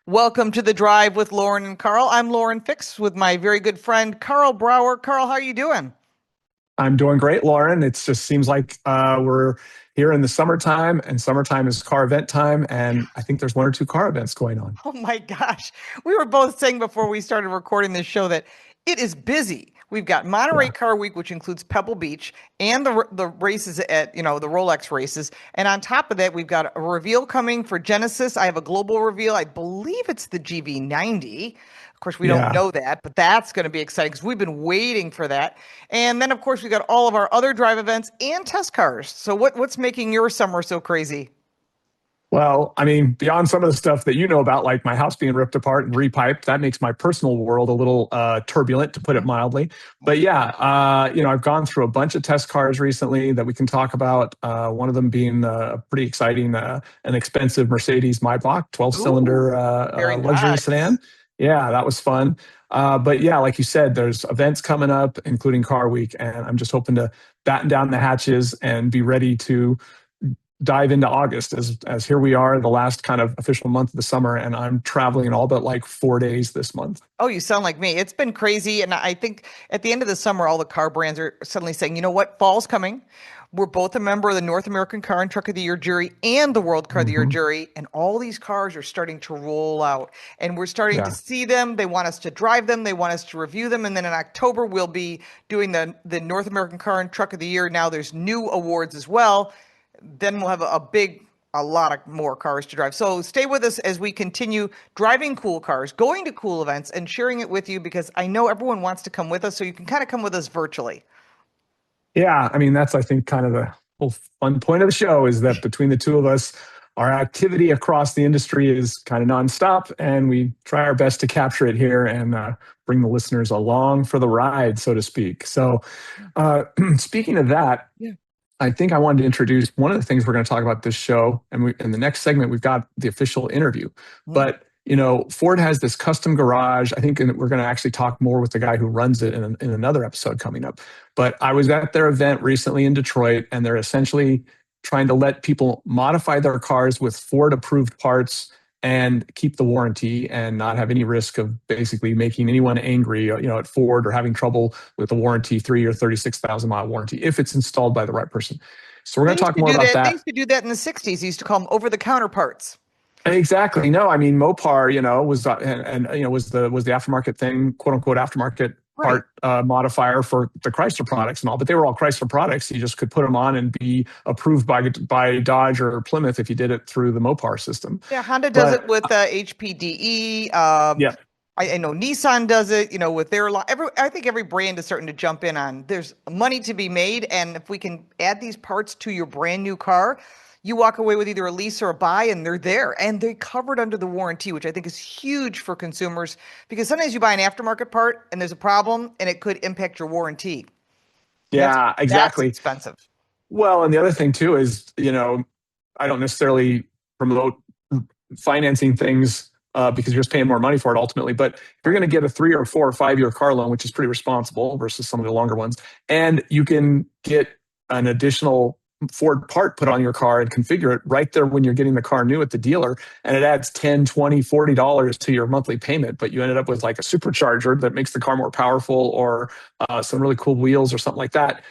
Welcome to the Drive with Lauren and Karl. I'm Lauren Fix with my very good friend Karl Brauer. Karl, how are you doing? I'm doing great, Lauren. It just seems like we're here in the summertime, and summertime is car event time. And I think there's one or two car events going on. Oh my gosh. We were both saying before we started recording this show that it is busy. We've got Monterey Yeah. Car Week, which includes Pebble Beach and the races at, the Rolex races. And on top of that, we've got a reveal coming for Genesis. I have a global reveal. I believe it's the GV90. Of course, we don't Yeah. know that, but that's going to be exciting because we've been waiting for that. And then, of course, we've got all of our other drive events and test cars. So what's making your summer so crazy? Well, I mean, beyond some of the stuff that you know about, like my house being ripped apart and repiped, that makes my personal world a little turbulent, to put it mildly. But yeah, I've gone through a bunch of test cars recently that we can talk about. One of them being a pretty exciting, an expensive Mercedes Maybach, 12-cylinder Ooh, very luxury nice. sedan. Yeah, that was fun. But yeah, like you said, there's events coming up, including Car Week, and I'm just hoping to batten down the hatches and be ready to dive into August as here we are, the last kind of official month of the summer, and I'm traveling all but like 4 days this month. Oh, you sound like me. It's been crazy. And I think at the end of the summer, all the car brands are suddenly saying, you know what? Fall's coming. We're both a member of the North American Car and Truck of the Year jury and the World Car of the Year Hmm. jury. And all these cars are starting to roll out. And we're starting to Yeah. see them. They want us to drive them. They want us to review them. And then in October, we'll be doing the North American Car and Truck of the Year. Now there's new awards as well. Then we'll have a lot of more cars to drive. So stay with us as we continue driving cool cars, going to cool events, and sharing it with you because I know everyone wants to come with us. So you can kind of come with us virtually. Yeah, I mean, that's, I think, kind of the whole fun point of the show is that between the two of us, our activity across the industry is kind of nonstop, and we try our best to capture it here and bring the listeners along for the ride, so to speak. So, uh, speaking of that, Yeah. I think I wanted to introduce one of the things we're going to talk about this show, and in the next segment we've got the official interview. Mm. But Ford has this custom garage. I think we're going to actually talk more with the guy who runs it in another episode coming up. But I was at their event recently in Detroit, and they're essentially trying to let people modify their cars with Ford approved parts and keep the warranty and not have any risk of basically making anyone angry, at Ford, or having trouble with the warranty, 3 or 36,000 mile warranty if it's installed by the right person. So we're They going to used talk to more do about that. They that. used to do that in the 60s. They used to call them over the counter parts. Exactly. No, I mean Mopar, was was the aftermarket thing, quote unquote aftermarket Right. part modifier for the Chrysler products and all, but they were all Chrysler products. You just could put them on and be approved by Dodge or Plymouth if you did it through the Mopar system. Yeah, Honda does it But with HPDE. yeah, I know Nissan does it, with their line. I think every brand is starting to jump in on. There's money to be made, and if we can add these parts to your brand new car, you walk away with either a lease or a buy, and they're there, and they're covered under the warranty, which I think is huge for consumers because sometimes you buy an aftermarket part and there's a problem, and it could impact your warranty, and yeah, that's exactly. expensive. Well, and the other thing too is, I don't necessarily promote financing things because you're just paying more money for it ultimately. But if you're Right. going to get a 3 or 4 or 5 year car loan, which is pretty responsible versus some of the longer ones, and you can get an additional Ford part put on your car and configure it right there when you're getting the car new at the dealer, and it adds 10, 20, $40 to your monthly payment, but you ended up with like a supercharger that makes the car more powerful, or some really cool wheels or something like that.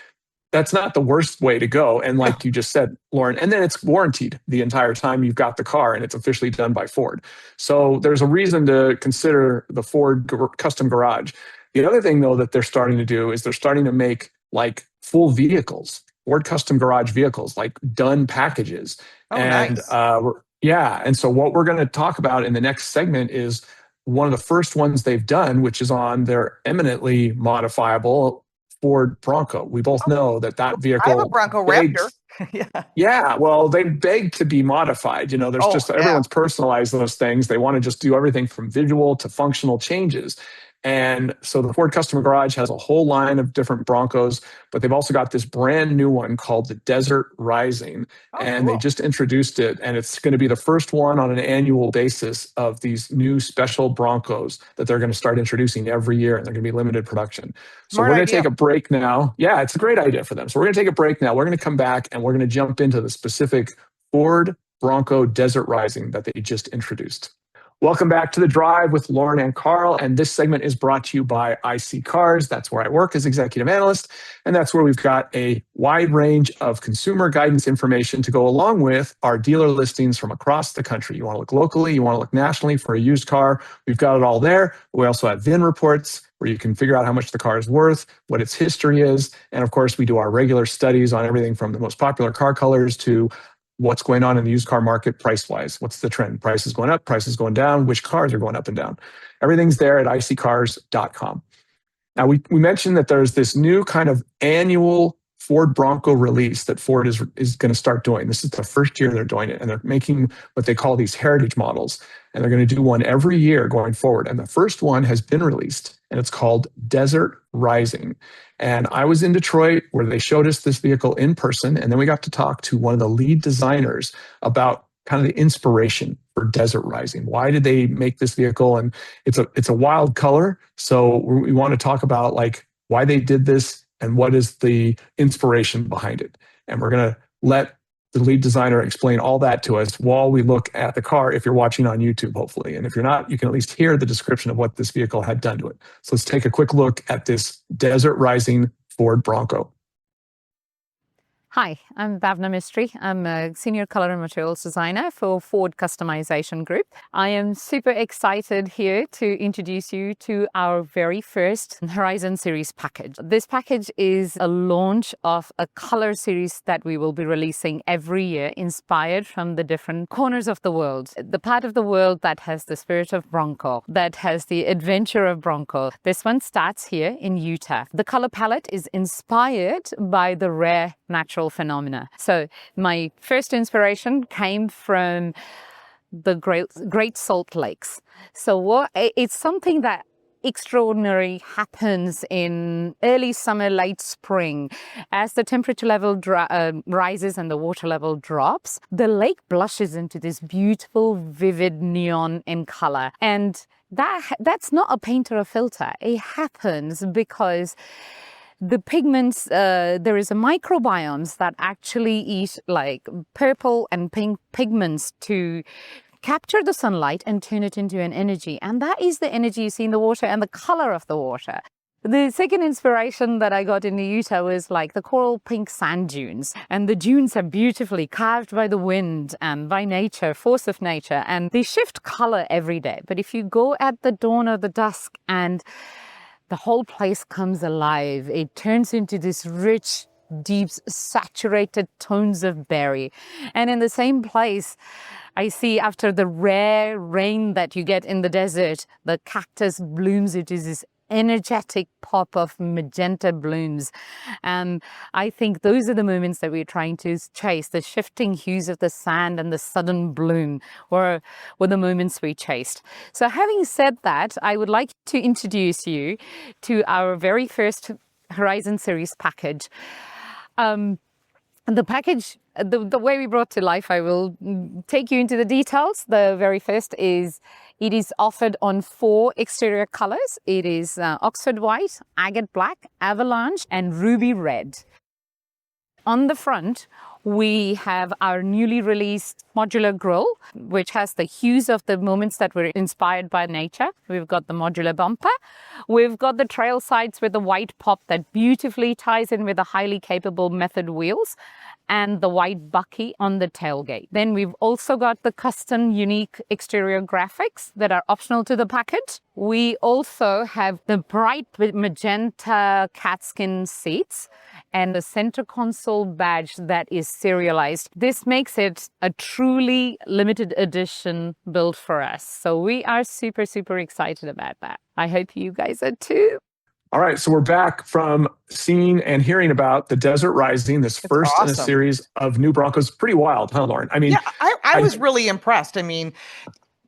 That's not the worst way to go. And No. like you just said, Lauren, and then it's warranted the entire time you've got the car, and it's officially done by Ford. So there's a reason to consider the Ford custom garage. The other thing, though, that they're starting to do is they're starting to make like full vehicles, Ford custom garage vehicles, like done packages. Oh, And nice. yeah. And so what we're going to talk about in the next segment is one of the first ones they've done, which is on their eminently modifiable Ford Bronco. We both Oh, know that that I have a vehicle Bronco Raptor. begs. Yeah. Yeah, well, they beg to be modified. There's Oh, just yeah. everyone's personalized those things. They want to just do everything from visual to functional changes. And so the Ford Customer Garage has a whole line of different Broncos, but they've also got this brand new one called the Desert Rising. Oh, And they cool. just introduced it, and it's going to be the first one on an annual basis of these new special Broncos that they're going to start introducing every year, and they're going to be limited production. So Smart we're going to idea. take a break now. Yeah, it's a great idea for them. So we're going to take a break now. We're going to come back and we're going to jump into the specific Ford Bronco Desert Rising that they just introduced. Welcome back to The Drive with Lauren and Karl. And this segment is brought to you by IC Cars. That's where I work as executive analyst. And that's where we've got a wide range of consumer guidance information to go along with our dealer listings from across the country. You want to look locally, you want to look nationally for a used car. We've got it all there. We also have VIN reports where you can figure out how much the car is worth, what its history is. And of course, we do our regular studies on everything from the most popular car colors to what's going on in the used car market price-wise. What's the trend? Prices going up, prices going down, which cars are going up and down. Everything's there at iccars.com. Now, we mentioned that there's this new kind of annual Ford Bronco release that Ford is going to start doing. This is the first year they're doing it, and they're making what they call these heritage models, and they're going to do one every year going forward. And the first one has been released, and it's called Desert Rising. And I was in Detroit where they showed us this vehicle in person, and then we got to talk to one of the lead designers about kind of the inspiration for Desert Rising. Why did they make this vehicle? And it's a wild color, so we want to talk about like why they did this and what is the inspiration behind it. And we're going to let the lead designer explain all that to us while we look at the car, if you're watching on YouTube, hopefully. And if you're not, you can at least hear the description of what this vehicle had done to it. So let's take a quick look at this Desert Rising Ford Bronco. Hi, I'm Bhavna Mistry. I'm a senior color and materials designer for Ford Customization Group. I am super excited here to introduce you to our very first Horizon Series package. This package is a launch of a color series that we will be releasing every year, inspired from the different corners of the world. The part of the world that has the spirit of Bronco, that has the adventure of Bronco. This one starts here in Utah. The color palette is inspired by the rare natural phenomena. So my first inspiration came from the Great Salt Lakes. So it's something that extraordinary happens in early summer, late spring. As the temperature level rises and the water level drops, the lake blushes into this beautiful, vivid neon in color. And that's not a paint or a filter. It happens because the pigments, there is a microbiomes that actually eat like purple and pink pigments to capture the sunlight and turn it into an energy. And that is the energy you see in the water and the color of the water. The second inspiration that I got in Utah was like the coral pink sand dunes. And the dunes are beautifully carved by the wind and by nature, force of nature. And they shift color every day. But if you go at the dawn or the dusk and the whole place comes alive. It turns into this rich, deep, saturated tones of berry. And in the same place, I see after the rare rain that you get in the desert, the cactus blooms into this energetic pop of magenta blooms. And I think those are the moments that we're trying to chase. The shifting hues of the sand and the sudden bloom were the moments we chased. So having said that, I would like to introduce you to our very first Horizon Series package. The package, the way we brought to life, I will take you into the details. The very first is, it is offered on 4 exterior colors. It is Oxford White, Agate Black, Avalanche, and Ruby Red. On the front, we have our newly released modular grille, which has the hues of the moments that were inspired by nature. We've got the modular bumper. We've got the trail sides with the white pop that beautifully ties in with the highly capable method wheels and the white bucky on the tailgate. Then we've also got the custom unique exterior graphics that are optional to the package. We also have the bright magenta catskin seats and the center console badge that is serialized. This makes it a truly limited edition build for us. So we are super, super excited about that. I hope you guys are too. All right, so we're back from seeing and hearing about the Desert Rising, this first in a series of new Broncos. Pretty wild, huh, Lauren? I mean, yeah, I was really impressed. I mean,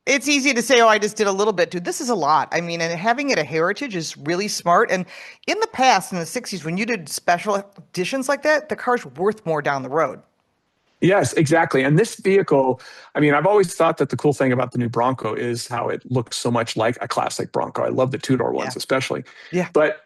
it's easy to say, oh, I just did a little bit, dude. This is a lot. I mean, and having it a heritage is really smart. And in the past, in the 60s, when you did special editions like that, the car's worth more down the road. Yes, exactly. And this vehicle, I mean, I've always thought that the cool thing about the new Bronco is how it looks so much like a classic Bronco. I love the two-door ones, especially. Yeah. But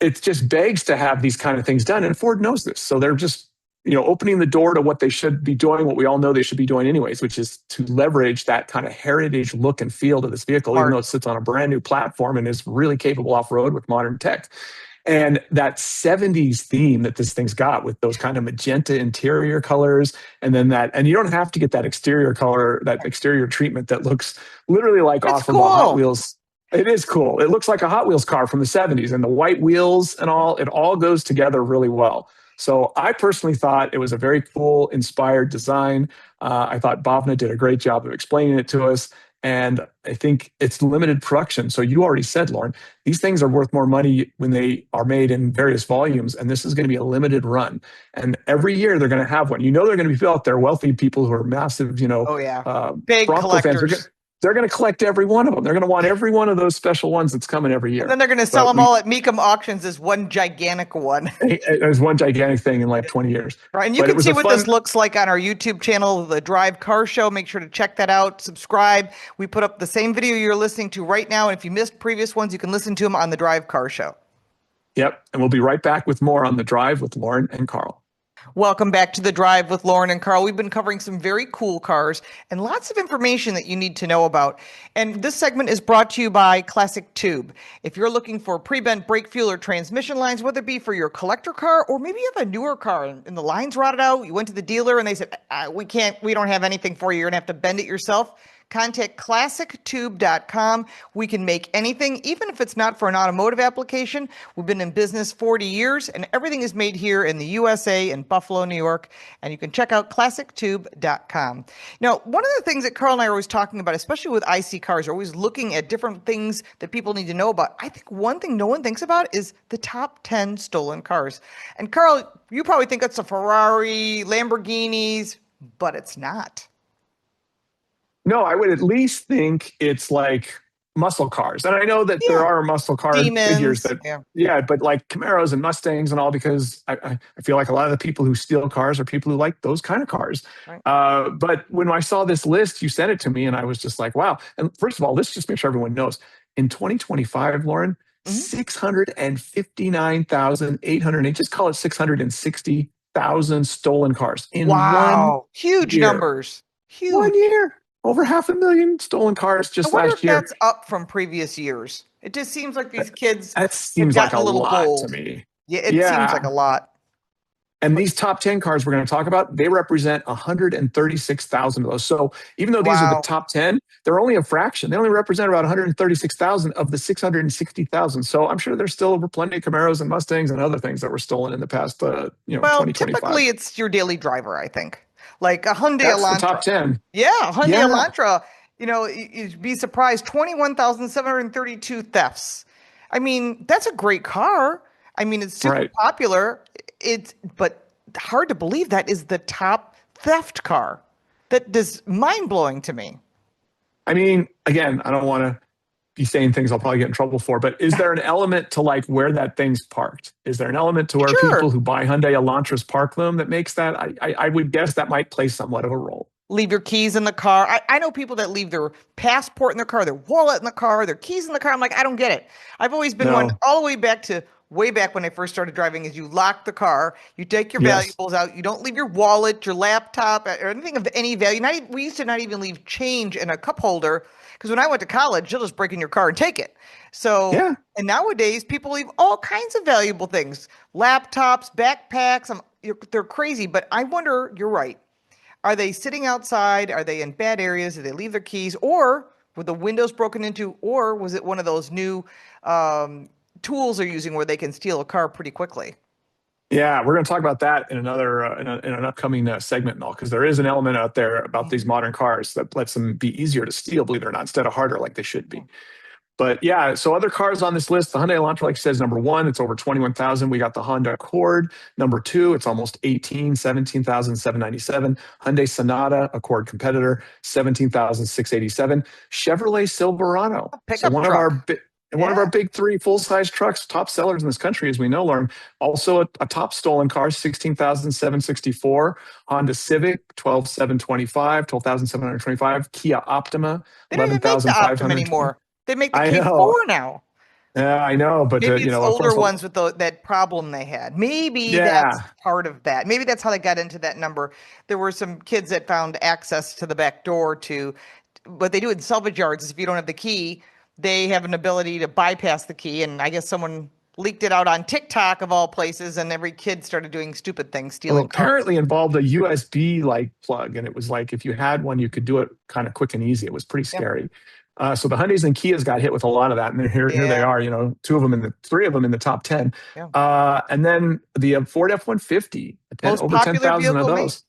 it just begs to have these kind of things done. And Ford knows this. So they're just, opening the door to what they should be doing, what we all know they should be doing anyways, which is to leverage that kind of heritage look and feel to this vehicle, even though it sits on a brand new platform and is really capable off-road with modern tech. And that 70s theme that this thing's got with those kind of magenta interior colors, and then and you don't have to get that exterior color, that exterior treatment that looks literally like off of a Hot Wheels. It is cool. It looks like a Hot Wheels car from the 70s, and the white wheels and all, it all goes together really well. So I personally thought it was a very cool, inspired design. I thought Bhavna did a great job of explaining it to us. And I think it's limited production. So you already said, Lauren, these things are worth more money when they are made in various volumes. And this is going to be a limited run. And every year they're going to have one. They're going to be built. They're wealthy people who are massive, big Bronco collectors. Fans. They're going to collect every one of them. They're going to want every one of those special ones that's coming every year. And then they're going to sell them all at Mecum auctions as one gigantic one. There's one gigantic thing in like 20 years. Right. And you can see what this looks like on our YouTube channel, The Drive Car Show. Make sure to check that out. Subscribe. We put up the same video you're listening to right now. And if you missed previous ones, you can listen to them on The Drive Car Show. Yep. And we'll be right back with more on The Drive with Lauren and Karl. Welcome back to The Drive with Lauren and Karl. We've been covering some very cool cars and lots of information that you need to know about. And this segment is brought to you by Classic Tube. If you're looking for pre-bent brake fuel or transmission lines, whether it be for your collector car or maybe you have a newer car and the lines rotted out, you went to the dealer and they said, we don't have anything for you. You're going to have to bend it yourself. Contact ClassicTube.com. We can make anything, even if it's not for an automotive application. We've been in business 40 years, and everything is made here in the USA in Buffalo, New York. And you can check out ClassicTube.com. Now, one of the things that Karl and I are always talking about, especially with IC cars, are always looking at different things that people need to know about. I think one thing no one thinks about is the top 10 stolen cars. And Karl, you probably think it's a Ferrari, Lamborghinis, but it's not. No, I would at least think it's like muscle cars. And I know that there are muscle car figures that, but like Camaros and Mustangs and all, because I feel like a lot of the people who steal cars are people who like those kind of cars. Right. But when I saw this list, you sent it to me and I was just like, wow. And first of all, let's just make sure everyone knows. In 2025, Lauren, 659,800, just call it 660,000 stolen cars in one huge year. Numbers. Huge. 1 year. Over 500,000 stolen cars just last year. That's up from previous years. It just seems like these kids that seems like a lot to me. Yeah, it seems like a lot. And these top 10 cars we're going to talk about, they represent 136,000 of those. So even though these are the top 10, they're only a fraction. They only represent about 136,000 of the 660,000. So I'm sure there's still plenty of Camaros and Mustangs and other things that were stolen in the past, 2025. Typically it's your daily driver, I think. Like a Hyundai That's Elantra. The top 10. Yeah, Hyundai Elantra. You'd be surprised. 21,732 thefts. I mean, that's a great car. I mean, it's super popular. But hard to believe that is the top theft car. That is mind-blowing to me. I mean, again, I don't want to be saying things I'll probably get in trouble for, but is there an element to like where that thing's parked? Is there an element to where people who buy Hyundai Elantras park them that makes that? I would guess that might play somewhat of a role. Leave your keys in the car. I know people that leave their passport in their car, their wallet in the car, their keys in the car. I'm like, I don't get it. I've always been one all the way back when I first started driving is you lock the car, you take your valuables out, you don't leave your wallet, your laptop, or anything of any value. We used to not even leave change in a cup holder. Because when I went to college, you'll just break in your car and take it. So, and nowadays, people leave all kinds of valuable things. Laptops, backpacks, they're crazy. But I wonder, you're right. Are they sitting outside? Are they in bad areas? Did they leave their keys? Or were the windows broken into? Or was it one of those new tools they're using where they can steal a car pretty quickly? Yeah, we're going to talk about that in another in an upcoming segment and all, because there is an element out there about these modern cars that lets them be easier to steal, believe it or not, instead of harder like they should be. But yeah, so other cars on this list, the Hyundai Elantra, like I said, is number 1. It's over 21,000. We got the Honda Accord. Number 2, it's almost 17,797. Hyundai Sonata, Accord competitor, 17,687. Chevrolet Silverado. Pickup truck. One of our big 3 full-size trucks, top sellers in this country, as we know, Lauren. Also a top stolen car, 16,764. Honda Civic, 12,725. Kia Optima, They don't even make the Optima anymore. They make the K4 now. Yeah, I know, but Maybe you it's know, of older course, ones with that problem they had. Maybe that's yeah. part of that. Maybe that's how they got into that number. There were some kids that found access to the back door to what they do in salvage yards is if you don't have the key, they have an ability to bypass the key. And I guess someone leaked it out on TikTok of all places, and every kid started doing stupid things, Well, stealing cars. apparently involved a USB like plug, and it was like if you had one, you could do it kind of quick and easy. It was pretty Yeah. scary. So the Hyundais and Kias got hit with a lot of that, and here they Yeah. are. You know, three of them in the top 10, Yeah. and then the Ford F-150, Most over ten popular thousand of vehicle made. those.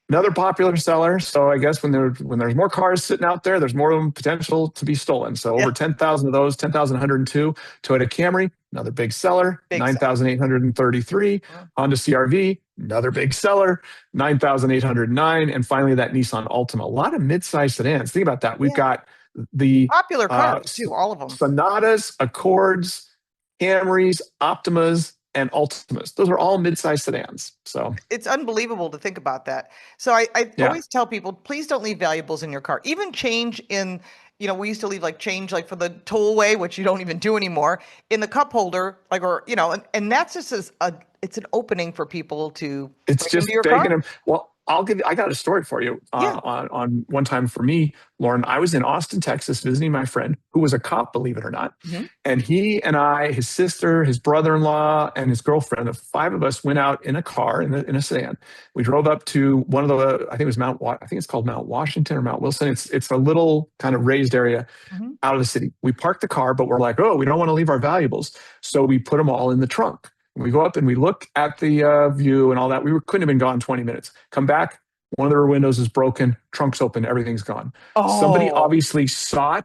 Another popular seller. So I guess when there's more cars sitting out there, there's more of them potential to be stolen. So Yeah. over 10,000 of those, 10,102. Toyota Camry, another big seller, Big seller. 9,833. Honda CRV, another big seller, 9,809. And finally, that Nissan Altima. A lot of mid-sized sedans. Think about that. We've Yeah. got the Popular cars too, all of them. Sonatas, Accords, Camrys, Optimas, and Altimas. Those are all mid-sized sedans. So It's unbelievable to think about that. So I yeah. always tell people, please don't leave valuables in your car. Even change in, we used to leave like change like for the tollway, which you don't even do anymore, in the cup holder, like, or, and that's just it's an opening for people to It's break just into your begging car. him. Well, I got a story for you Yeah. on one time for me, Lauren. I was in Austin, Texas, visiting my friend who was a cop, believe it or not. Mhm. And he and I, his sister, his brother-in-law, and his girlfriend, the five of us went out in a car in a sedan. We drove up to one of the, I think it was I think it's called Mount Washington or Mount Wilson. It's a little kind of raised area Mhm. out of the city. We parked the car, but we're like, oh, we don't want to leave our valuables, so we put them all in the trunk. We go up and we look at the view and all that. Couldn't have been gone 20 minutes. Come back, one of the windows is broken, trunk's open, everything's gone. Somebody Oh, obviously sat,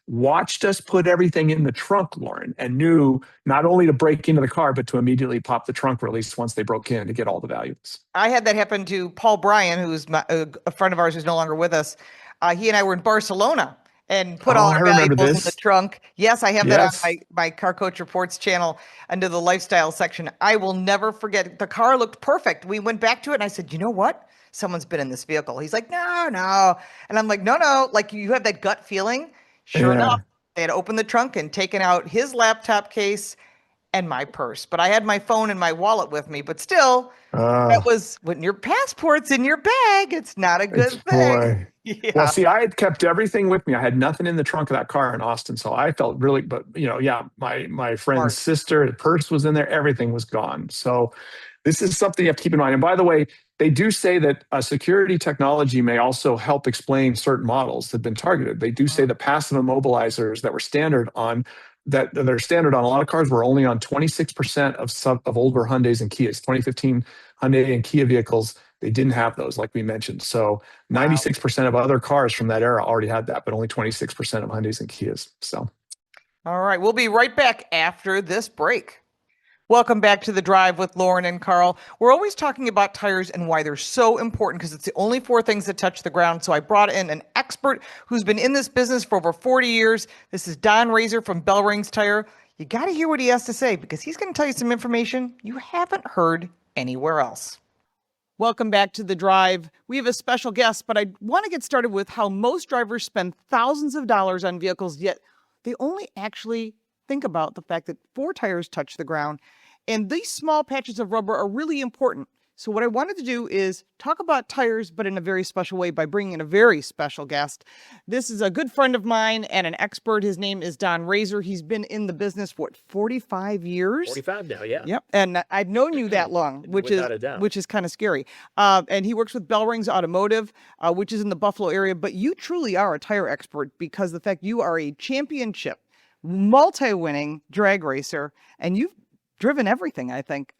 watched us put everything in the trunk, Lauren, and knew not only to break into the car, but to immediately pop the trunk release once they broke in to get all the valuables. I had that happen to Paul Bryan, who's a friend of ours who's no longer with us. He and I were in Barcelona and put all Oh, I our remember valuables in the this. trunk. Yes, I have that on Yes. my Car Coach Reports channel under the lifestyle section. I will never forget. The car looked perfect. We went back to it and I said, you know what? Someone's been in this vehicle. He's like, no, no. And I'm like, no, no. Like you have that gut feeling. Sure enough, Yeah. they had opened the trunk and taken out his laptop case and my purse. But I had my phone and my wallet with me. But still, that Uh, was when your passport's in your bag. It's not a it's good thing. boy. Well, Yeah. see, I had kept everything with me. I had nothing in the trunk of that car in Austin, so I felt really. But yeah, my friend's Smart. sister, the purse was in there. Everything was gone. So this is something you have to keep in mind. And by the way, they do say that security technology may also help explain certain models that have been targeted. They do say that passive immobilizers that were standard on that are standard on a lot of cars were only on 26% of older Hyundais and Kias. 2015 Hyundai and Kia vehicles, they didn't have those, like we mentioned. So Wow. 96% of other cars from that era already had that, but only 26% of Hyundais and Kias. So All right. We'll be right back after this break. Welcome back to The Drive with Lauren and Karl. We're always talking about tires and why they're so important because it's the only four things that touch the ground. So I brought in an expert who's been in this business for over 40 years. This is Don Razor from Bellreng's Tire. You got to hear what he has to say because he's going to tell you some information you haven't heard anywhere else. Welcome back to The Drive. We have a special guest, but I want to get started with how most drivers spend thousands of dollars on vehicles, yet they only actually think about the fact that four tires touch the ground. And these small patches of rubber are really important. So what I wanted to do is talk about tires, but in a very special way by bringing in a very special guest. This is a good friend of mine and an expert. His name is Don Razor. He's been in the business for 45 years? 45 now, yeah. Yep. And I've known you that long, Without a doubt. which is kind of scary. And he works with Bellreng's Automotive, which is in the Buffalo area. But you truly are a tire expert because the fact you are a championship, multi-winning drag racer, and you've driven everything, I think.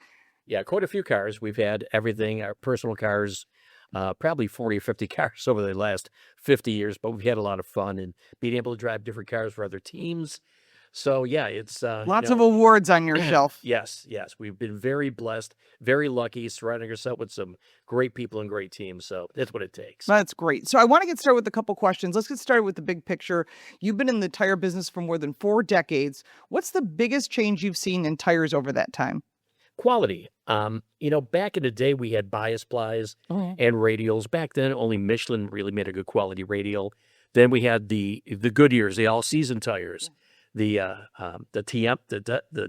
Yeah, quite a few cars. We've had everything, our personal cars, probably 40 or 50 cars over the last 50 years, but we've had a lot of fun and being able to drive different cars for other teams. So yeah, it's Lots of awards on your shelf. Yes. We've been very blessed, very lucky, surrounding ourselves with some great people and great teams. So that's what it takes. That's great. So I want to get started with a couple questions. Let's get started with the big picture. You've been in the tire business for more than 4 decades. What's the biggest change you've seen in tires over that time? Quality. Back in the day, we had bias plies and radials. Back then, only Michelin really made a good quality radial. Then we had the Goodyears, the all-season tires. the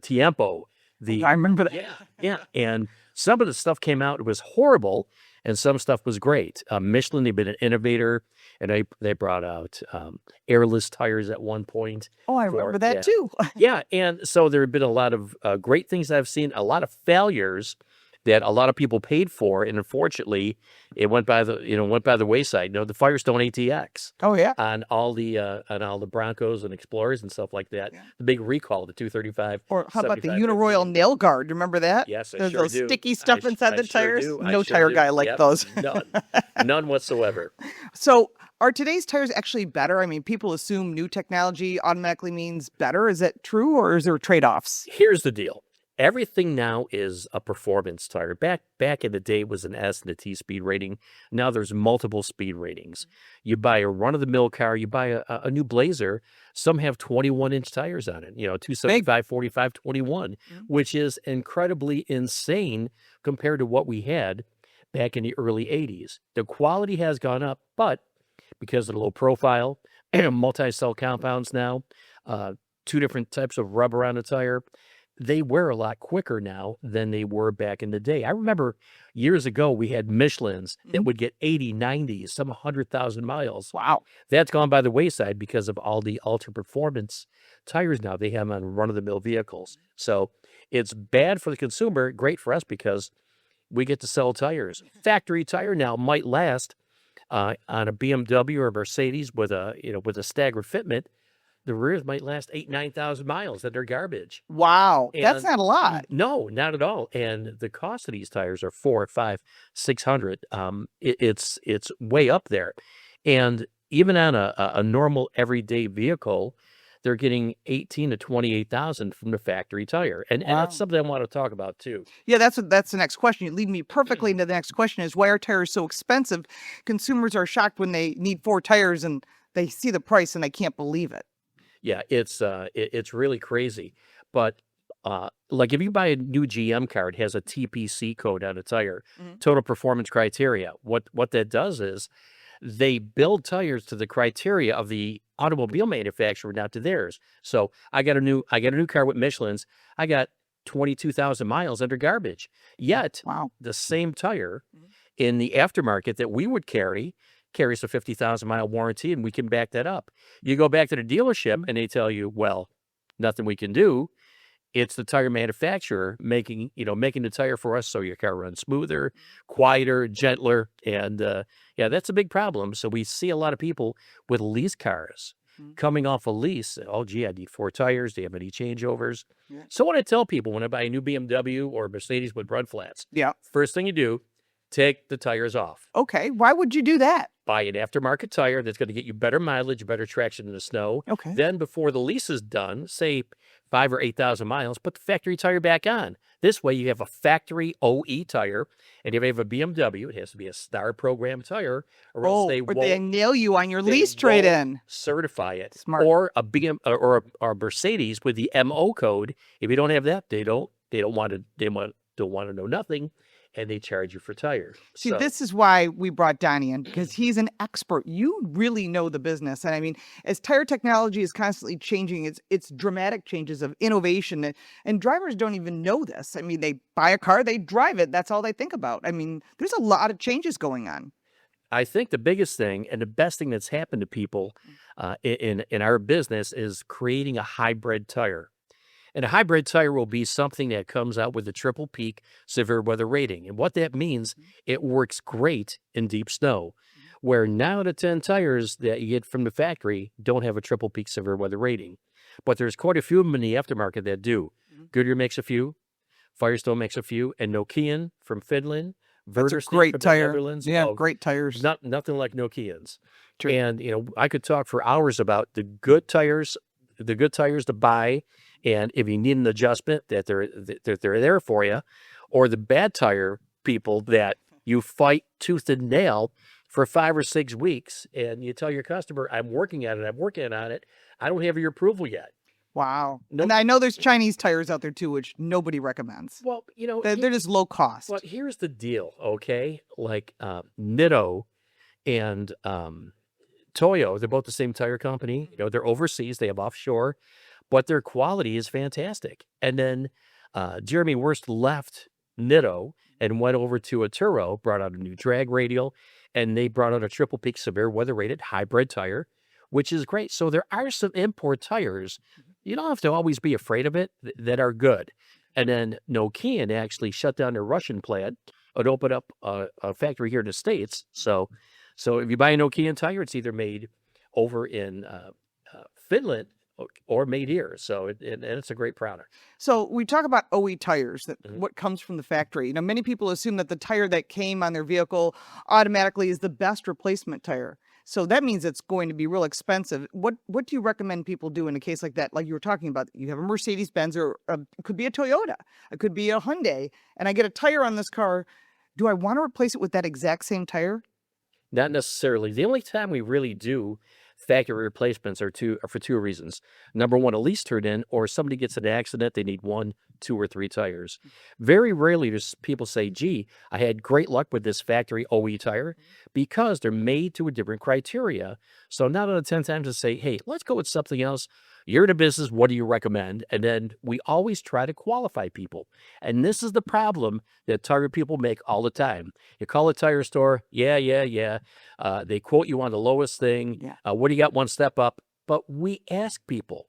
Tiempo, I remember that. yeah. And some of the stuff came out, it was horrible, and some stuff was great. Michelin, they've been an innovator, and they brought out airless tires at one point. Oh, I remember that yeah. too. Yeah, and so there have been a lot of great things I've seen, a lot of failures that a lot of people paid for, and unfortunately, it went by the wayside. The Firestone ATX Oh yeah. on all the Broncos and Explorers and stuff like that. Yeah. The big recall, the 235. Or how about the 75, Uniroyal nail guard? Remember that? Yes, I There's sure those do. sticky stuff inside I the sure tires. do. I No sure tire do. guy liked Yep, those. none whatsoever. So are today's tires actually better? I mean, people assume new technology automatically means better. Is that true, or is there trade-offs? Here's the deal. Everything now is a performance tire. Back in the day, it was an S and a T speed rating. Now there's multiple speed ratings. You buy a run-of-the-mill car, you buy a new Blazer, some have 21-inch tires on it, 275, 45, 21, which is incredibly insane compared to what we had back in the early 80s. The quality has gone up, but because of the low profile, multi-cell compounds now, two different types of rubber on the tire, they wear a lot quicker now than they were back in the day. I remember years ago, we had Michelins that would get 80, 90s, some 100,000 miles. Wow. That's gone by the wayside because of all the ultra performance tires now they have on run-of-the-mill vehicles. So it's bad for the consumer, great for us because we get to sell tires. Factory tire now might last on a BMW or a Mercedes with a staggered fitment. The rears might last 9,000 miles that they're garbage. Wow. That's And- not a lot. No, not at all. And the cost of these tires are 400, 500, 600. It's way up there. And even on a normal everyday vehicle, they're getting 18 to 28,000 from the factory tire. And Wow. that's something I want to talk about too. Yeah, that's the next question. You lead me perfectly into the next question is why are tires so expensive? Consumers are shocked when they need 4 tires and they see the price and they can't believe it. Yeah, it's really crazy. But like if you buy a new GM car, it has a TPC code on the tire, total performance criteria. What that does is they build tires to the criteria of the automobile manufacturer, not to theirs. So I got a new car with Michelin's. I got 22,000 miles under garbage. Yet Wow. the same tire in the aftermarket that we would carries a 50,000 mile warranty, and we can back that up. You go back to the dealership and they tell you, well, nothing we can do. It's the tire manufacturer making the tire for us so your car runs smoother, quieter, gentler. And yeah, that's a big problem. So we see a lot of people with lease cars coming off a lease. Oh, gee, I need 4 tires. Do you have any changeovers? Yeah. So what I tell people when I buy a new BMW or Mercedes with run flats, Yeah. first thing you do, take the tires off. Okay. Why would you do that? Buy an aftermarket tire that's going to get you better mileage, better traction in the snow. Okay. Then before the lease is done, say 5,000 or 8,000 miles, put the factory tire back on. This way you have a factory OE tire. And if you have a BMW, it has to be a star program tire, or else they or won't they nail you on your they lease trade won't in. certify it. Smart. Or a BM or a Mercedes with the MO code. If you don't have that, they don't want to know nothing. And they charge you for tires. See, So- this is why we brought Donnie in, because he's an expert. You really know the business. And I mean, as tire technology is constantly changing, it's dramatic changes of innovation. And drivers don't even know this. I mean, they buy a car, they drive it. That's all they think about. I mean, there's a lot of changes going on. I think the biggest thing and the best thing that's happened to people in our business is creating a hybrid tire. And a hybrid tire will be something that comes out with a triple peak severe weather rating. And what that means, it works great in deep snow, where 9 out of 10 tires that you get from the factory don't have a triple peak severe weather rating. But there's quite a few of them in the aftermarket that do. Goodyear makes a few, Firestone makes a few, and Nokian from Finland, That's a Verderstedt great from the tire. Netherlands. Yeah, Oh, great tires. nothing like Nokians. True. And I could talk for hours about the good tires to buy, and if you need an adjustment, that they're there for you, or the bad tire people that you fight tooth and nail for 5 or 6 weeks, and you tell your customer, "I'm working on it. I don't have your approval yet." Wow. No- And I know there's Chinese tires out there too, which nobody recommends. Well, They're just low cost. Well, here's the deal, okay? Like Nitto and Toyo, they're both the same tire company. They're overseas. They have offshore but their quality is fantastic. And then Jeremy Wurst left Nitto and went over to Atturo, brought out a new drag radial, and they brought out a triple peak severe weather rated hybrid tire, which is great. So there are some import tires. You don't have to always be afraid of it that are good. And then Nokian actually shut down their Russian plant and opened up a factory here in the States. So if you buy a Nokian tire, it's either made over in Finland or made here. So and it's a great product. So we talk about OE tires, that Mhm. what comes from the factory. You know, many people assume that the tire that came on their vehicle automatically is the best replacement tire. So that means it's going to be real expensive. What do you recommend people do in a case like that? Like you were talking about, you have a Mercedes-Benz or it could be a Toyota, it could be a Hyundai, and I get a tire on this car. Do I want to replace it with that exact same tire? Not necessarily. The only time we really do factory replacements are for two reasons. Number one, a lease turned in, or somebody gets in an accident, they need 1, 2, or 3 tires. Very rarely does people say, gee, I had great luck with this factory OE tire, because they're made to a different criteria. So 9 out of 10 times to say, hey, let's go with something else. You're in a business, what do you recommend? And then we always try to qualify people. And this is the problem that tire people make all the time. You call a tire store, yeah. They quote you on the lowest thing. Yeah. What do you got one step up? But we ask people,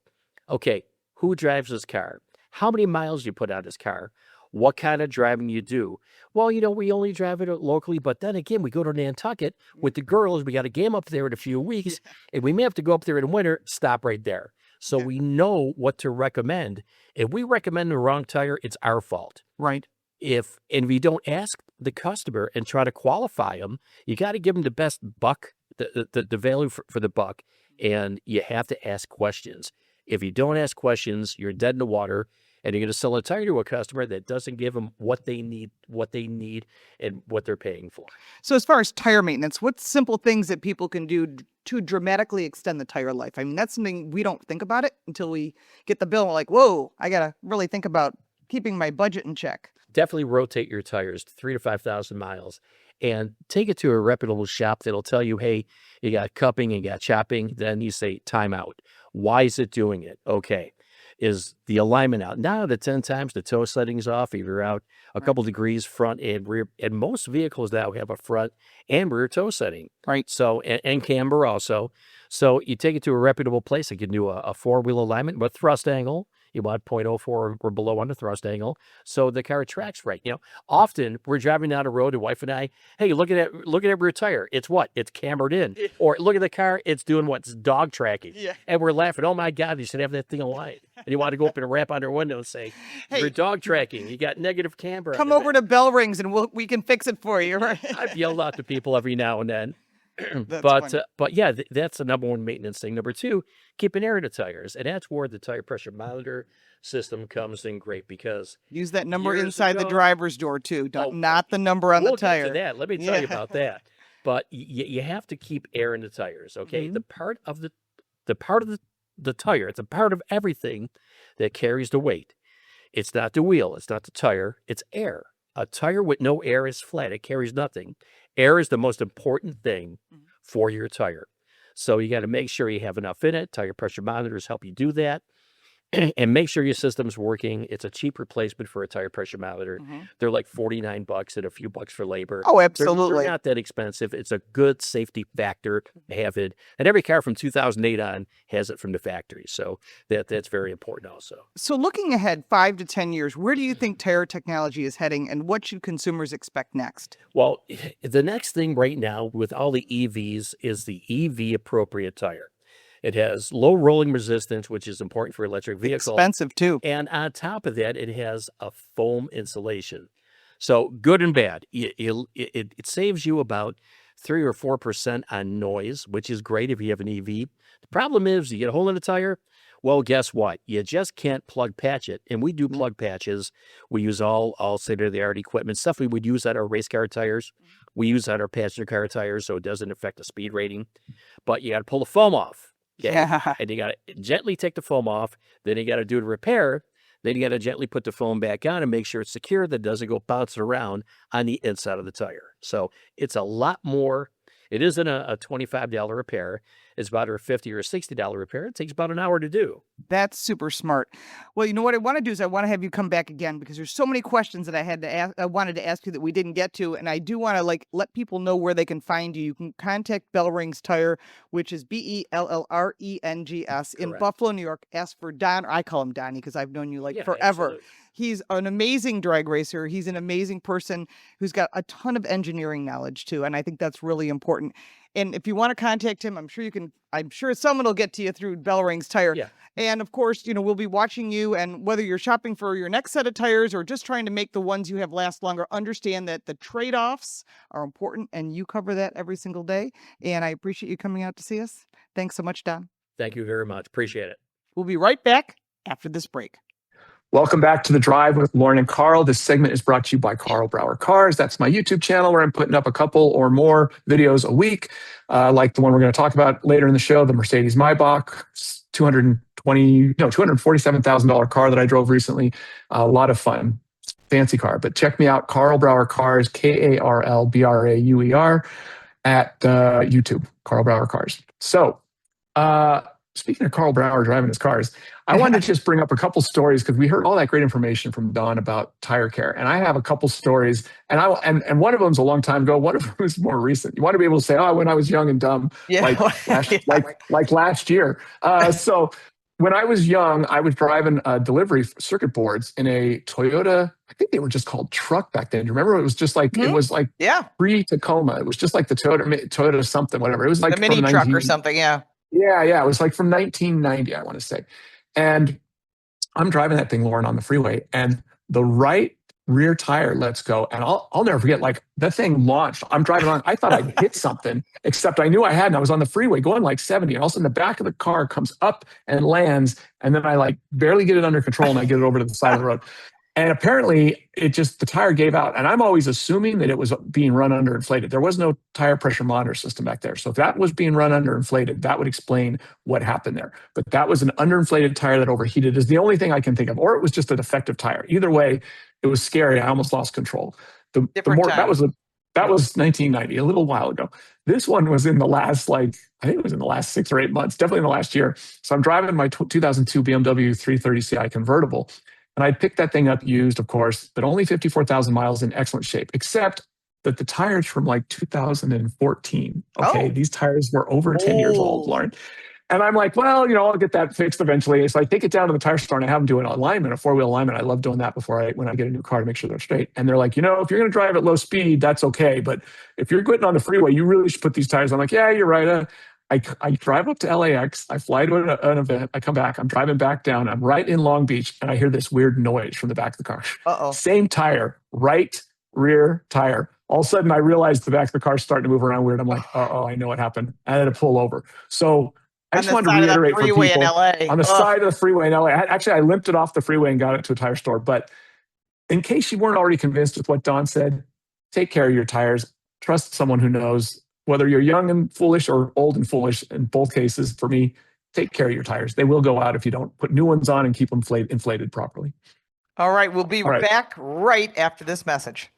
okay, who drives this car? How many miles you put on this car? What kind of driving you do? Well, we only drive it locally, but then again, we go to Nantucket with the girls. We got a game up there in a few weeks, and we may have to go up there in the winter. Stop right there. So we know what to recommend. If we recommend the wrong tire, it's our fault. Right. And we don't ask the customer and try to qualify them, you got to give them the best buck, the value for the buck, and you have to ask questions. If you don't ask questions, you're dead in the water, and you're going to sell a tire to a customer that doesn't give them what they need, and what they're paying for. So as far as tire maintenance, what's simple things that people can do to dramatically extend the tire life? I mean, that's something we don't think about it until we get the bill and we're like, whoa, I got to really think about keeping my budget in check. Definitely rotate your tires 3,000 to 5,000 miles and take it to a reputable shop that'll tell you, hey, you got cupping, you got chopping. Then you say, time out. Why is it doing it? Okay. Is the alignment out? 9 out of 10 times the toe setting's off. If you're out a couple degrees front and rear, and most vehicles now have a front and rear toe setting. Right. So, and camber also. So you take it to a reputable place. It can do a 4-wheel alignment, but thrust angle. You want 0.04 or below on the thrust angle, so the car tracks right. Often we're driving down the road, the wife and I, hey, look at that rear tire. It's what? It's cambered in. Or look at the car. It's doing what? It's dog tracking. Yeah. And we're laughing. Oh my God, you should have that thing aligned. And you want to go up and rap on their window and say, Hey, you're dog tracking. You got negative camber. come over to Bellreng's and we can fix it for you. Right. I've yelled out to people every now and then. That's but funny. yeah, that's the number one maintenance thing. Number two, keeping air in the tires, and that's where the tire pressure monitor system comes in great, because Use that number years inside the ago- driver's door too, Oh, not the number on we'll the tire. get to that. Let me tell you Yeah. about that. But you have to keep air in the tires. Okay, Mhm. the part of the tire, it's a part of everything that carries the weight. It's not the wheel. It's not the tire. It's air. A tire with no air is flat. It carries nothing. Air is the most important thing for your tire. So you got to make sure you have enough in it. Tire pressure monitors help you do that. And make sure your system's working. It's a cheap replacement for a tire pressure monitor. Mhm. They're like $49 and a few bucks for labor. Oh, They're absolutely. not that expensive. It's a good safety factor to have it. And every car from 2008 on has it from the factory. So that's very important also. So looking ahead 5 to 10 years, where do you think tire technology is heading and what should consumers expect next? Well, the next thing right now with all the EVs is the EV appropriate tire. It has low rolling resistance, which is important for electric vehicles. Expensive too. And on top of that, it has a foam insulation. So good and bad. It saves you about 3 or 4% on noise, which is great if you have an EV. The problem is you get a hole in the tire. Well, guess what? You just can't plug patch it. And we do plug patches. We use all state-of-the-art equipment, stuff we would use on our race car tires. We use on our passenger car tires so it doesn't affect the speed rating. But you got to pull the foam off. Okay? Yeah. And you got to gently take the foam off. Then you got to do the repair. Then you got to gently put the foam back on and make sure it's secure, that it doesn't go bouncing around on the inside of the tire. So it's a lot more. It isn't a $25 repair. it's about a $50 or $60 repair. It takes about an hour to do. That's super smart. Well, you know what I want to do is I want to have you come back again because there's so many questions that I wanted to ask you that we didn't get to, and I do want to let people know where they can find you. You can contact Bellreng's Tire, which is Bellrengs in Correct. Buffalo, New York. Ask for Don, or I call him Donnie because I've known you forever. Absolutely. He's an amazing drag racer. He's an amazing person who's got a ton of engineering knowledge too, and I think that's really important. And if you want to contact him, I'm sure someone will get to you through Bellreng's Tire. Yeah. And of course, we'll be watching you, and whether you're shopping for your next set of tires or just trying to make the ones you have last longer, understand that the trade-offs are important, and you cover that every single day. And I appreciate you coming out to see us. Thanks so much, Don. Thank you very much. Appreciate it. We'll be right back after this break. Welcome back to The Drive with Lauren and Karl. This segment is brought to you by Karl Brauer Cars. That's my YouTube channel where I'm putting up a couple or more videos a week, like the one we're going to talk about later in the show, the Mercedes Maybach, $247,000 car that I drove recently. A lot of fun. Fancy car. But check me out, Karl Brauer Cars, KarlBrauer, at YouTube, Karl Brauer Cars. So, speaking of Karl Brauer driving his cars, I wanted to just bring up a couple stories because we heard all that great information from Don about tire care, and I have a couple stories, and one of them's a long time ago. One of them is more recent. You want to be able to say, "Oh, when I was young and dumb," like last year. So when I was young, I was driving delivery circuit boards in a Toyota. I think they were just called truck back then. Do you remember? It was just like it was like pre-Tacoma. It was just like the Toyota something, whatever. It was like the mini truck or something. Yeah. Yeah. It was like from 1990, I want to say. And I'm driving that thing, Lauren, on the freeway, and the right rear tire lets go. And I'll never forget, like, that thing launched. I'm driving on. I thought I'd hit something, except I knew I hadn't. I was on the freeway going like 70. And all of a sudden, the back of the car comes up and lands. And then I barely get it under control, and I get it over to the side of the road. And apparently the tire gave out. And I'm always assuming that it was being run underinflated. There was no tire pressure monitor system back there. So if that was being run underinflated, that would explain what happened there. But that was an underinflated tire that overheated is the only thing I can think of. Or it was just a defective tire. Either way, it was scary. I almost lost control. That was 1990, a little while ago. This one was in the last, I think it was in the last 6 or 8 months, definitely in the last year. So I'm driving my 2002 BMW 330ci convertible. And I picked that thing up used, of course, but only 54,000 miles in excellent shape, except that the tires from 2014. Okay, these tires were over 10 years old, Lauren. And I'm like, well, I'll get that fixed eventually. So I take it down to the tire store and I have them do an alignment, a 4-wheel alignment. I love doing that when I get a new car to make sure they're straight. And they're like, if you're going to drive at low speed, that's okay. But if you're getting on the freeway, you really should put these tires on. I'm like, yeah, you're right. I drive up to LAX. I fly to an event. I come back. I'm driving back down. I'm right in Long Beach, and I hear this weird noise from the back of the car. Same tire, right rear tire. All of a sudden, I realized the back of the car starting to move around weird. I'm like, I know what happened. I had to pull over. So I just wanted to reiterate for people on the side of the freeway in LA. I limped it off the freeway and got it to a tire store. But in case you weren't already convinced with what Don said, take care of your tires. Trust someone who knows. Whether you're young and foolish or old and foolish, in both cases, for me, take care of your tires. They will go out if you don't put new ones on and keep them inflated properly. All right. We'll be back right after this message.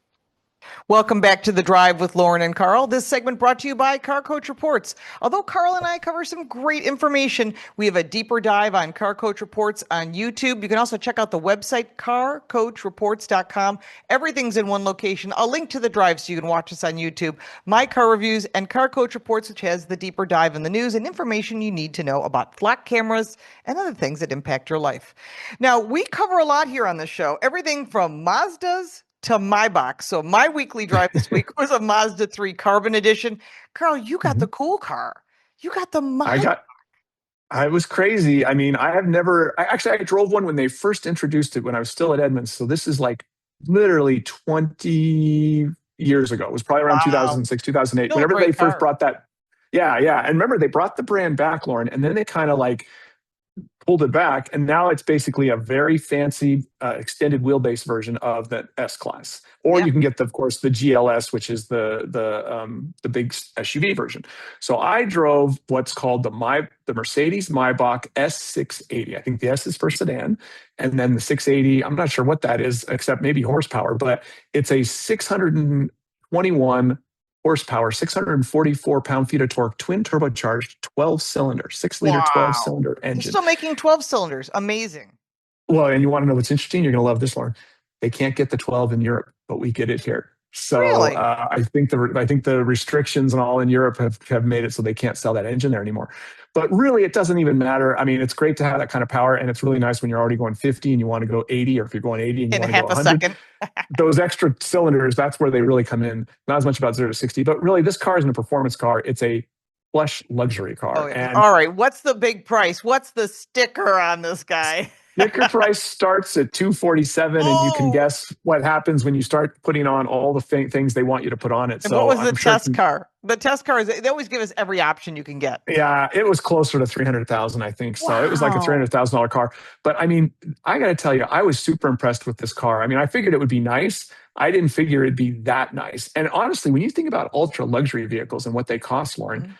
Welcome back to The Drive with Lauren and Karl. This segment brought to you by Car Coach Reports. Although Karl and I cover some great information, we have a deeper dive on Car Coach Reports on YouTube. You can also check out the website, carcoachreports.com. Everything's in one location. I'll link to The Drive so you can watch us on YouTube. My car reviews and Car Coach Reports, which has the deeper dive in the news and information you need to know about flock cameras and other things that impact your life. Now, we cover a lot here on this show. Everything from Mazdas to Maybach. So my weekly drive this week was a Mazda 3 Carbon Edition. Karl, you got the cool car. You got the Maybach. I was crazy. I mean, I drove one when they first introduced it when I was still at Edmunds. So this is literally 20 years ago. It was probably around 2006, 2008. Whenever they first brought that. Yeah. And remember, they brought the brand back, Lauren, and then they kind of pulled it back, and now it's basically a very fancy extended wheelbase version of the S-Class. Or you can get, of course, the GLS, which is the big SUV version. So I drove what's called the Mercedes Maybach S680. I think the S is for sedan, and then the 680. I'm not sure what that is, except maybe horsepower, but it's a 621 horsepower, 644 pound-feet of torque, twin turbocharged, 12-cylinder, 6-liter, Wow. 12-cylinder They're engine. still making 12 cylinders. Amazing. Well, and you want to know what's interesting? You're going to love this, Lauren. They can't get the 12 in Europe, but we get it here. So Really? I think the restrictions and all in Europe have made it so they can't sell that engine there anymore. But really, it doesn't even matter. I mean, it's great to have that kind of power, and it's really nice when you're already going 50 and you want to go 80, or if you're going 80 and you In want to half go a 100. second. Those extra cylinders, that's where they really come in. Not as much about 0 to 60, but really, this car isn't a performance car. It's a plush luxury car. Oh, yeah. And All right. What's the big price? What's the sticker on this guy? sticker price starts at $247, and you can Oh. guess what happens when you start putting on all the things they want you to put on it. And So what was the I'm sure test car? The test car is they always give us every option you can get. yeah, it was closer to 300,000, I think. So it was like a Wow. $300,000 car. But I mean, I got to tell you, I was super impressed with this car. I mean, I figured it would be nice. I didn't figure it'd be that nice. And honestly, when you think about ultra luxury vehicles and what they cost, Lauren,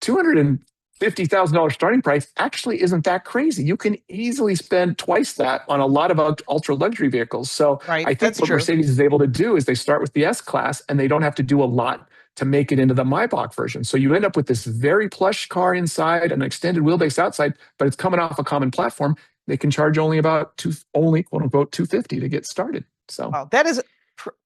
$250,000 starting price actually isn't that crazy. You can easily spend twice that on a lot of ultra luxury vehicles. So Right, I think that's what true. Mercedes is able to do is they start with the S-Class and they don't have to do a lot to make it into the Maybach version. So you end up with this very plush car inside, an extended wheelbase outside, but it's coming off a common platform. They can charge only about quote unquote $250 to get started. So Wow, that is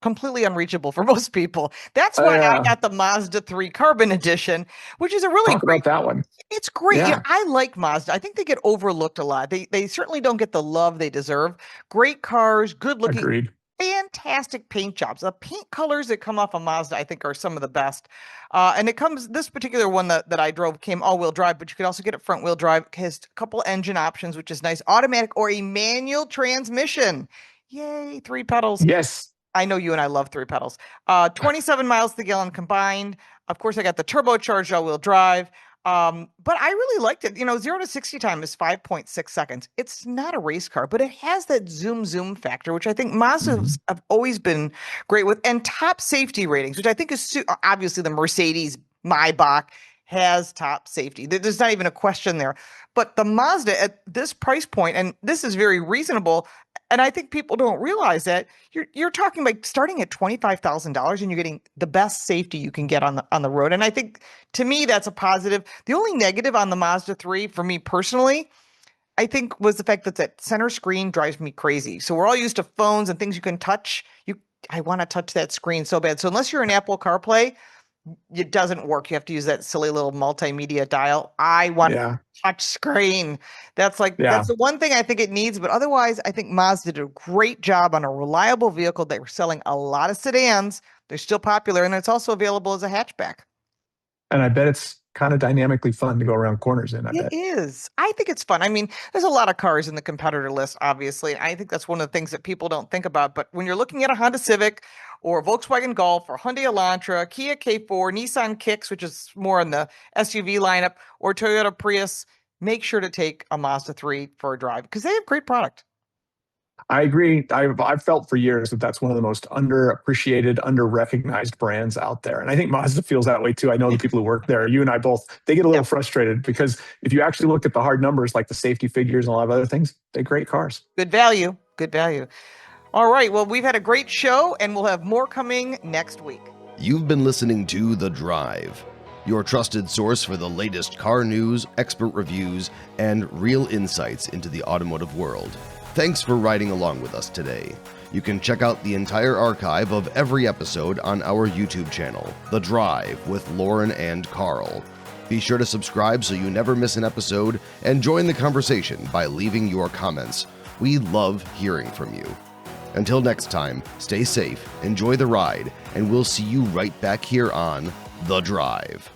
completely unreachable for most people. That's why I got the Mazda 3 Carbon Edition, which is a really talk great. about that one. It's great. You know, Yeah. I like Mazda. I think they get overlooked a lot. They certainly don't get the love they deserve. Great cars, good looking, Agreed. fantastic paint jobs. The paint colors that come off of Mazda, I think, are some of the best. And this particular one that I drove came all-wheel drive, but you could also get it front-wheel drive. It has a couple engine options, which is nice. Automatic or a manual transmission. Yay, 3 pedals. Yes. I know you and I love 3 pedals. 27 miles to the gallon combined. Of course, I got the turbocharged all-wheel drive. But I really liked it. 0 to 60 time is 5.6 seconds. It's not a race car, but it has that zoom factor, which I think Mazdas have always been great with, and top safety ratings, which I think is obviously the Mercedes Maybach has top safety. There's not even a question there. But the Mazda at this price point, and this is very reasonable, and I think people don't realize that you're talking like starting at $25,000 and you're getting the best safety you can get on the road. And I think to me that's a positive. The only negative on the Mazda 3 for me personally, I think, was the fact that center screen drives me crazy. So we're all used to phones and things you can touch. I want to touch that screen so bad. So unless you're in Apple CarPlay, it doesn't work. You have to use that silly little multimedia dial. I want touch screen. That's the one thing I think it needs. But otherwise, I think Mazda did a great job on a reliable vehicle. They were selling a lot of sedans. They're still popular, and it's also available as a hatchback. And I bet it's kind of dynamically fun to go around corners in. It is. I think it's fun. I mean, there's a lot of cars in the competitor list, obviously. I think that's one of the things that people don't think about. But when you're looking at a Honda Civic or a Volkswagen Golf or Hyundai Elantra, Kia K4, Nissan Kicks, which is more in the SUV lineup, or Toyota Prius, make sure to take a Mazda 3 for a drive because they have great product. I agree. I've felt for years that that's one of the most underappreciated, under-recognized brands out there. And I think Mazda feels that way too. I know the people who work there, you and I both, they get a little frustrated because if you actually look at the hard numbers, like the safety figures and a lot of other things, they're great cars. Good value. Good value. All right. Well, we've had a great show and we'll have more coming next week. You've been listening to The Drive, your trusted source for the latest car news, expert reviews, and real insights into the automotive world. Thanks for riding along with us today. You can check out the entire archive of every episode on our YouTube channel, The Drive with Lauren and Karl. Be sure to subscribe so you never miss an episode and join the conversation by leaving your comments. We love hearing from you. Until next time, stay safe, enjoy the ride, and we'll see you right back here on The Drive.